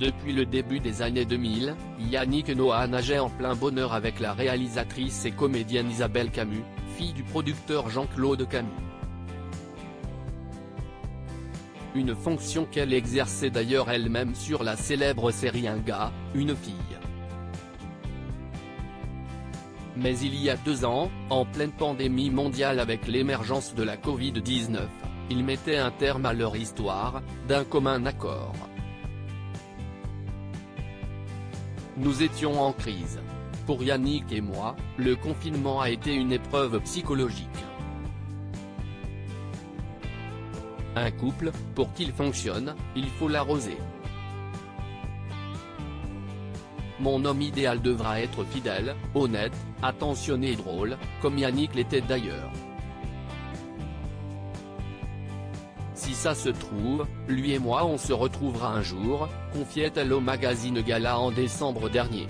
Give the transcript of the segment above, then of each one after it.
Depuis le début des années 2000, Yannick Noah nageait en plein bonheur avec la réalisatrice et comédienne Isabelle Camus, fille du producteur Jean-Claude Camus. Une fonction qu'elle exerçait d'ailleurs elle-même sur la célèbre série Un gars, une fille. Mais il y a 2 ans, en pleine pandémie mondiale avec l'émergence de la Covid-19, ils mettaient un terme à leur histoire, d'un commun accord. Nous étions en crise. Pour Yannick et moi, le confinement a été une épreuve psychologique. Un couple, pour qu'il fonctionne, il faut l'arroser. Mon homme idéal devra être fidèle, honnête, attentionné et drôle, comme Yannick l'était d'ailleurs. Si ça se trouve, lui et moi on se retrouvera un jour, confiait-elle au magazine Gala en décembre dernier.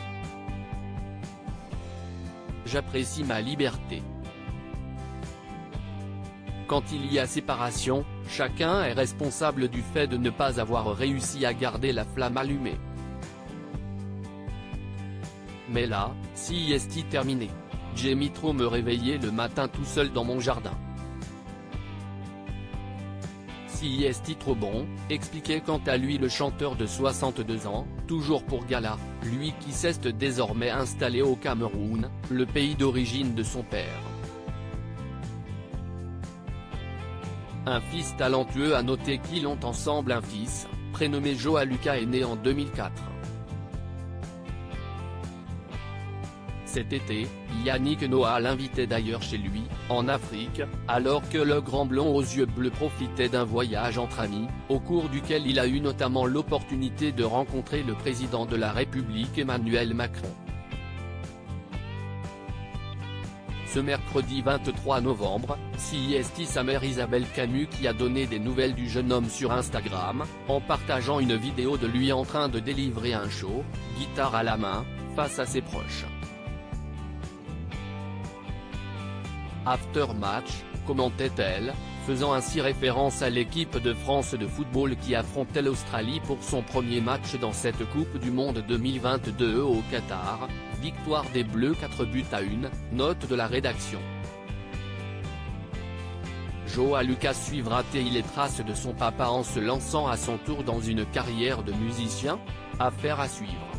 J'apprécie ma liberté. Quand il y a séparation, chacun est responsable du fait de ne pas avoir réussi à garder la flamme allumée. Mais là, si est terminé. J'aime trop me réveiller le matin tout seul dans mon jardin. Si est trop bon, expliquait quant à lui le chanteur de 62 ans, toujours pour Gala, lui qui s'est désormais installé au Cameroun, le pays d'origine de son père. Un fils talentueux. À noter qu'ils ont ensemble un fils, prénommé Joa Lucas, est né en 2004. Cet été, Yannick Noah l'invitait d'ailleurs chez lui, en Afrique, alors que le grand blond aux yeux bleus profitait d'un voyage entre amis, au cours duquel il a eu notamment l'opportunité de rencontrer le président de la République Emmanuel Macron. Ce mercredi 23 novembre, c'est sa mère Isabelle Camus qui a donné des nouvelles du jeune homme sur Instagram, en partageant une vidéo de lui en train de délivrer un show, guitare à la main, face à ses proches. After match, commentait-elle, faisant ainsi référence à l'équipe de France de football qui affrontait l'Australie pour son premier match dans cette Coupe du Monde 2022 au Qatar, victoire des Bleus 4-1, note de la rédaction. Joa Lucas suivra-t-il les traces de son papa en se lançant à son tour dans une carrière de musicien ? Affaire à suivre.